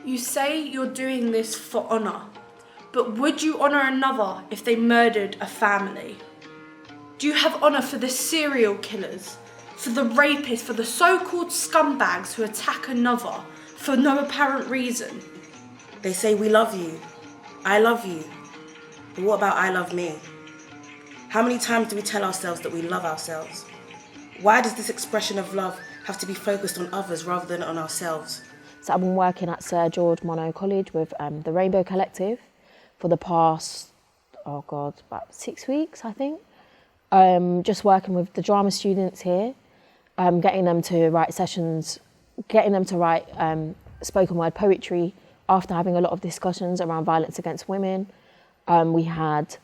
You say you're doing this for honour, but would you honour another if they murdered a family? Do you have honour for the serial killers, for the rapists, for the so-called scumbags who attack another for no apparent reason? They say we love you, I love you, but what about I love me? How many times do we tell ourselves that we love ourselves? Why does this expression of love have to be focused on others rather than on ourselves? So I've been working at Sir George Monoux College with the Rainbow Collective for the past, about 6 weeks, I think. Just working with the drama students here, getting them to write sessions, getting them to write spoken word poetry after having a lot of discussions around violence against women. We had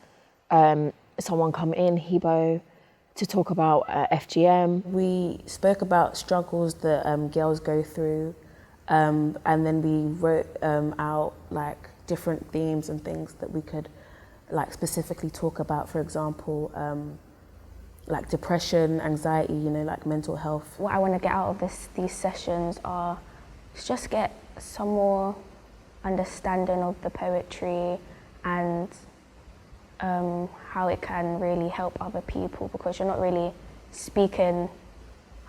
someone come in, Hebo, to talk about FGM. We spoke about struggles that girls go through, and then we wrote out like different themes and things that we could like specifically talk about. For example, like depression, anxiety, like mental health. What I want to get out of these sessions are just get some more understanding of the poetry and how it can really help other people, because you're not really speaking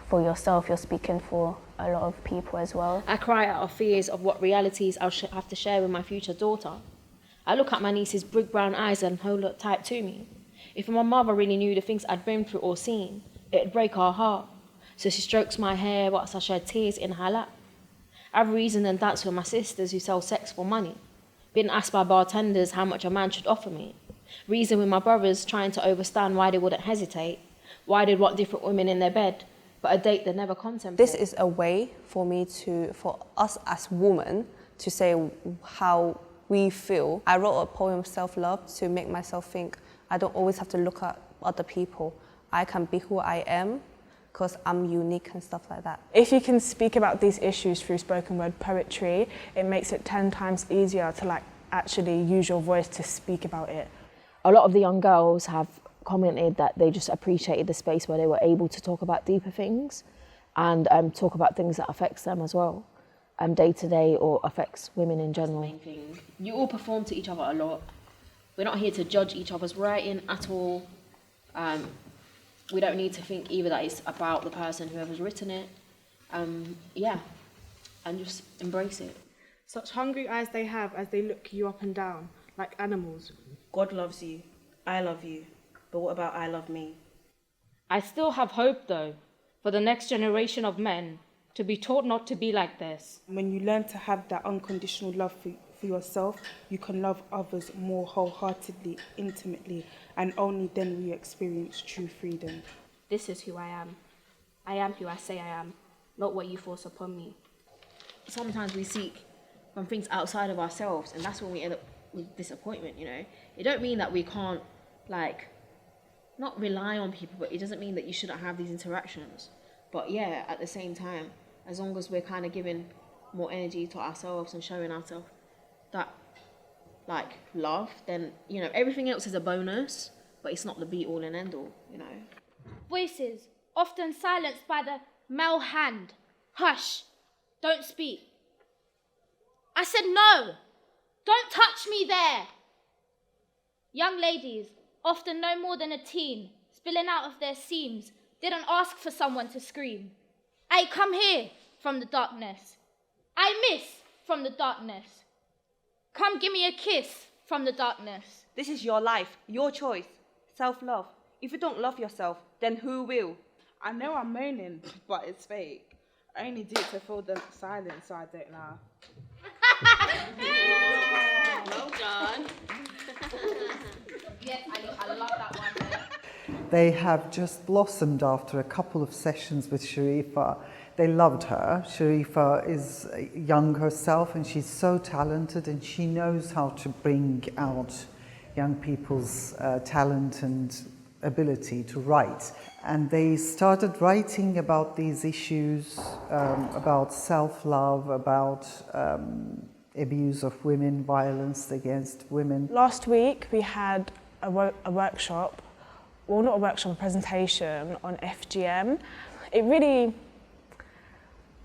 for yourself, you're speaking for a lot of people as well. I cry out of fears of what realities I'll have to share with my future daughter. I look at my niece's brick brown eyes and hold her tight to me. If my mother really knew the things I'd been through or seen, it'd break her heart. So she strokes my hair whilst I shed tears in her lap. I've reasoned and danced with my sisters who sell sex for money. Been asked by bartenders how much a man should offer me. Reason with my brothers trying to understand why they wouldn't hesitate, why they'd want different women in their bed, but a date they never contemplate. This is a way for us as women to say how we feel. I wrote a poem, Self-Love, to make myself think I don't always have to look at other people. I can be who I am because I'm unique and stuff like that. If you can speak about these issues through spoken word poetry, it makes it 10 times easier to actually use your voice to speak about it. A lot of the young girls have commented that they just appreciated the space where they were able to talk about deeper things and talk about things that affects them as well, day to day, or affects women in general. You all perform to each other a lot. We're not here to judge each other's writing at all. We don't need to think either that it's about the person, whoever's written it. And just embrace it. Such hungry eyes they have as they look you up and down, like animals. God loves you, I love you, but what about I love me? I still have hope, though, for the next generation of men to be taught not to be like this. When you learn to have that unconditional love for yourself, you can love others more wholeheartedly, intimately, and only then will you experience true freedom. This is who I am. I am who I say I am, not what you force upon me. Sometimes we seek from things outside of ourselves, and that's when we end up with disappointment, It don't mean that we can't, not rely on people, but it doesn't mean that you shouldn't have these interactions. But yeah, at the same time, as long as we're kind of giving more energy to ourselves and showing ourselves that, love, then, everything else is a bonus, but it's not the be-all and end-all, Voices, often silenced by the male hand. Hush, don't speak. I said no, don't touch me there. Young ladies, often no more than a teen, spilling out of their seams, didn't ask for someone to scream. I come here from the darkness. I miss from the darkness. Come give me a kiss from the darkness. This is your life, your choice. Self-love. If you don't love yourself, then who will? I know I'm moaning, but it's fake. I only do it to fill the silence, so I don't know. Well done. Yes, I love that one. They have just blossomed after a couple of sessions with Sharifa. They loved her. Sharifa is young herself and she's so talented and she knows how to bring out young people's talent and ability to write. And they started writing about these issues, about self-love, about abuse of women, violence against women. Last week we had a workshop, well not a workshop, a presentation on FGM. It really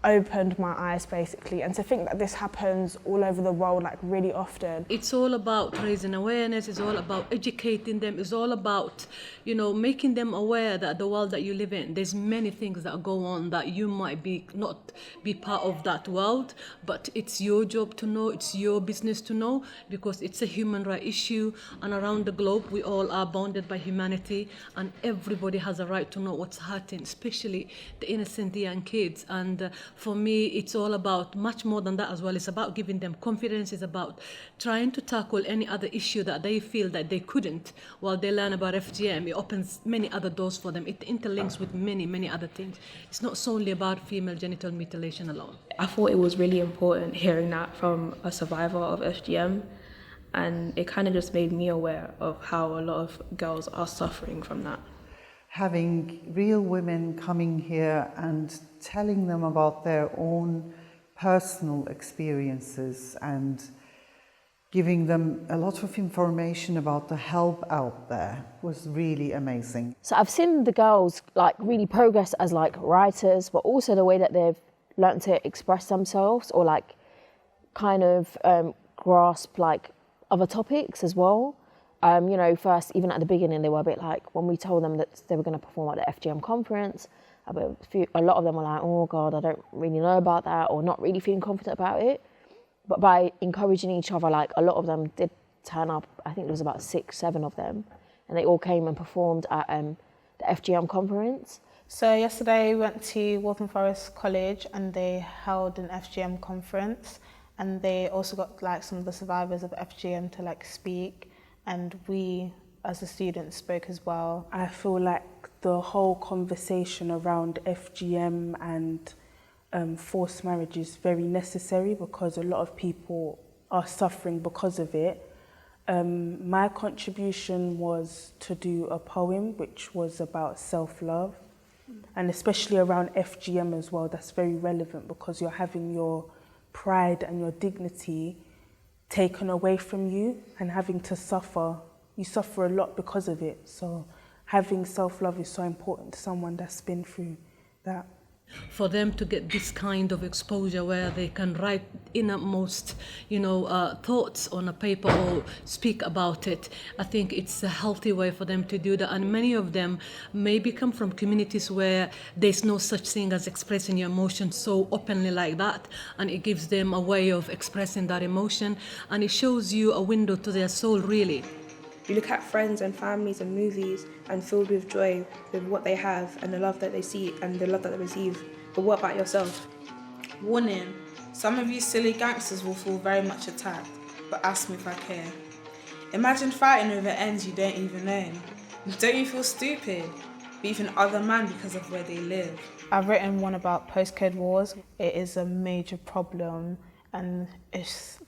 opened my eyes basically, and to think that this happens all over the world like really often. It's all about raising awareness, it's all about educating them, it's all about, you know, making them aware that the world that you live in, there's many things that go on that you might be not be part of that world, but it's your job to know, it's your business to know, because it's a human right issue, and around the globe we all are bounded by humanity, and everybody has a right to know what's hurting, especially the innocent young kids. And for me, it's all about much more than that as well. It's about giving them confidence. It's about trying to tackle any other issue that they feel that they couldn't while they learn about FGM. It opens many other doors for them. It interlinks with many, many other things. It's not solely about female genital mutilation alone. I thought it was really important hearing that from a survivor of FGM, and it kind of just made me aware of how a lot of girls are suffering from that. Having real women coming here and telling them about their own personal experiences and giving them a lot of information about the help out there was really amazing. So I've seen the girls like really progress as like writers, but also the way that they've learned to express themselves or like kind of grasp like other topics as well. You know, first, even at the beginning, they were a bit like, when we told them that they were going to perform at the FGM conference, a lot of them were like, oh God, I don't really know about that, or not really feeling confident about it. But by encouraging each other, like a lot of them did turn up. I think there was about 6, 7 of them, and they all came and performed at the FGM conference. So yesterday we went to Waltham Forest College and they held an FGM conference, and they also got like some of the survivors of FGM to like speak. And we, as the students, spoke as well. I feel like the whole conversation around FGM and forced marriage is very necessary because a lot of people are suffering because of it. My contribution was to do a poem which was about self-love, and especially around FGM as well. That's very relevant because you're having your pride and your dignity taken away from you and having to suffer. You suffer a lot because of it. So having self-love is so important to someone that's been through that. For them to get this kind of exposure where they can write innermost, thoughts on a paper or speak about it, I think it's a healthy way for them to do that. And many of them maybe come from communities where there's no such thing as expressing your emotions so openly like that, and it gives them a way of expressing that emotion, and it shows you a window to their soul, really. You look at friends and families and movies and filled with joy with what they have and the love that they see and the love that they receive. But what about yourself? Warning, some of you silly gangsters will feel very much attacked, but ask me if I care. Imagine fighting over ends you don't even own. Don't you feel stupid? Beefing other men because of where they live. I've written one about postcode wars. It is a major problem. And it's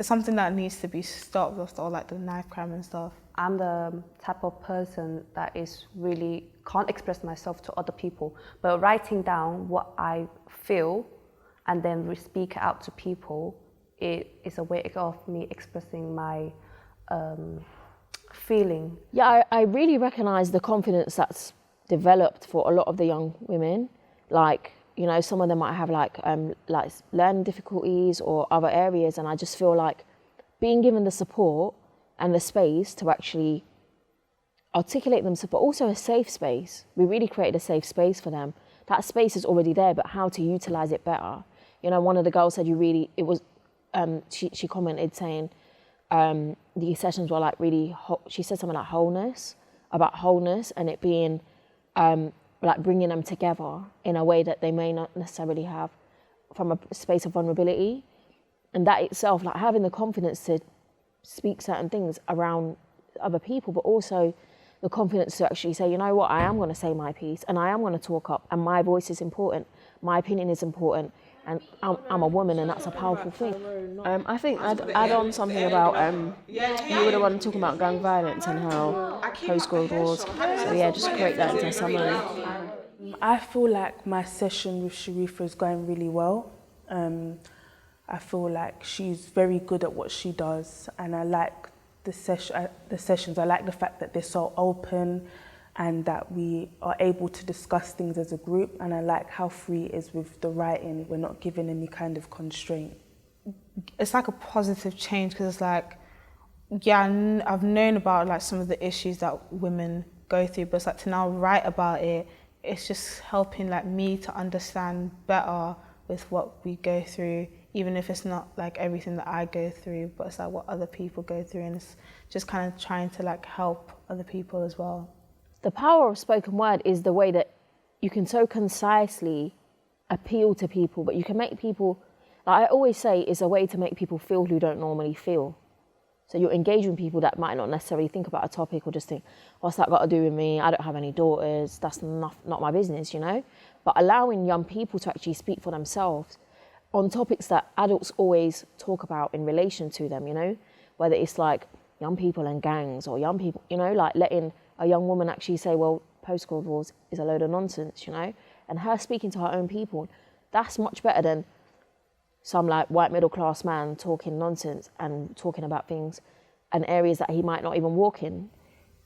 something that needs to be stopped, or like the knife crime and stuff. I'm the type of person that is really can't express myself to other people, but writing down what I feel and then speak out to people, it is a way of me expressing my feeling. Yeah, I really recognise the confidence that's developed for a lot of the young women. Like, some of them might have like learning difficulties or other areas, and I just feel like being given the support and the space to actually articulate themselves, but also a safe space. We really created a safe space for them. That space is already there, but how to utilise it better. One of the girls said she commented saying the sessions were like really, she said something like wholeness, and it being like bringing them together in a way that they may not necessarily have from a space of vulnerability. And that itself, like having the confidence to speak certain things around other people, but also the confidence to actually say, you know what, I am going to say my piece and I am going to talk up and my voice is important, my opinion is important, and I'm a woman and that's a powerful thing. I think I'd add on something about, you were the one talking about gang violence and how postcode wars, so yeah, just create that into a summary. I feel like my session with Sharifa is going really well. I feel like she's very good at what she does, and I like the sessions. I like the fact that they're so open. and that we are able to discuss things as a group. And I like how free it is with the writing. We're not given any kind of constraint. It's like a positive change, because it's like, yeah, I've known about like some of the issues that women go through, but it's like to now write about it, it's just helping like me to understand better with what we go through, even if it's not like everything that I go through, but it's like what other people go through, and it's just kind of trying to like help other people as well. The power of spoken word is the way that you can so concisely appeal to people, but you can make people, like I always say, it's a way to make people feel who don't normally feel. So you're engaging with people that might not necessarily think about a topic or just think, what's that got to do with me? I don't have any daughters. That's not my business, you know? But allowing young people to actually speak for themselves on topics that adults always talk about in relation to them, you know? Whether it's like young people and gangs, or young people, you know, like letting a young woman actually say, well, postcode wars is a load of nonsense, you know? And her speaking to her own people, that's much better than some like white middle class man talking nonsense and talking about things and areas that he might not even walk in.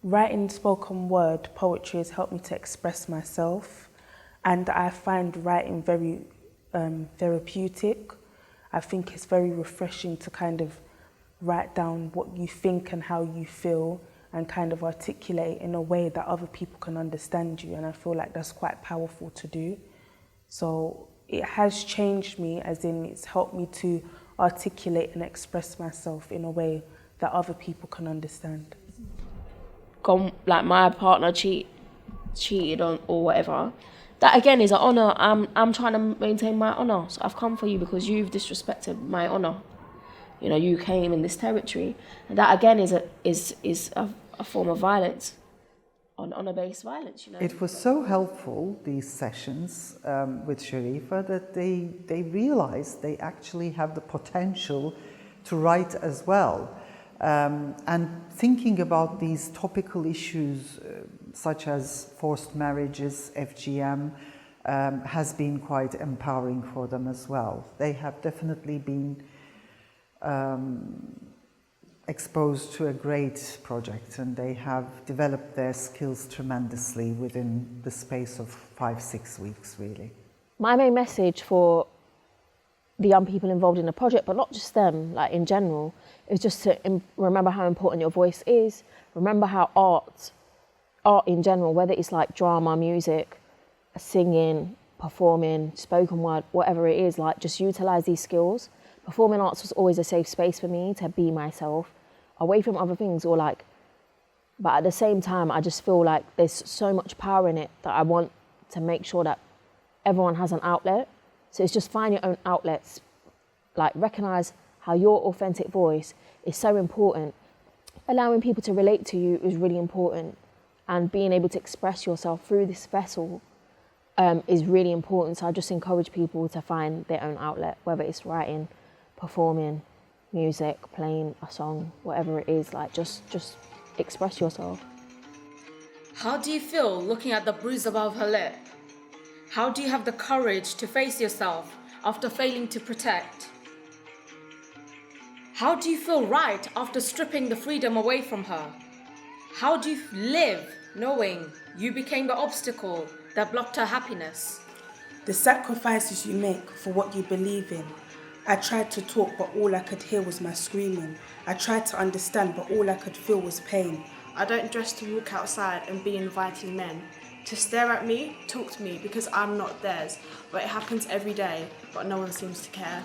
Writing spoken word poetry has helped me to express myself, and I find writing very therapeutic. I think it's very refreshing to kind of write down what you think and how you feel, and kind of articulate in a way that other people can understand you, and I feel like that's quite powerful to do. So it has changed me, as in it's helped me to articulate and express myself in a way that other people can understand. Like my partner cheated on or whatever, that again is an honour. I'm trying to maintain my honour, so I've come for you because you've disrespected my honour. You know, you came in this territory, and that again is a form of violence, honour-based violence. You know, it was so helpful, these sessions with Sharifa, that they realised they actually have the potential to write as well, and thinking about these topical issues such as forced marriages, FGM, has been quite empowering for them as well. They have definitely been exposed to a great project, and they have developed their skills tremendously within the space of 5-6 weeks, really. My main message for the young people involved in the project, but not just them, like in general, is just to remember how important your voice is. Remember how art in general, whether it's like drama, music, singing, performing, spoken word, whatever it is, like just utilize these skills. Performing arts was always a safe space for me to be myself, away from other things, or like, but at the same time, I just feel like there's so much power in it that I want to make sure that everyone has an outlet. So it's just find your own outlets, like recognize how your authentic voice is so important. Allowing people to relate to you is really important, and being able to express yourself through this vessel is really important. So I just encourage people to find their own outlet, whether it's writing, performing, music, playing a song, whatever it is, like just express yourself. How do you feel looking at the bruise above her lip? How do you have the courage to face yourself after failing to protect? How do you feel right after stripping the freedom away from her? How do you live knowing you became the obstacle that blocked her happiness? The sacrifices you make for what you believe in. I tried to talk, but all I could hear was my screaming. I tried to understand, but all I could feel was pain. I don't dress to walk outside and be inviting men to stare at me, talk to me, because I'm not theirs. But it happens every day, but no one seems to care.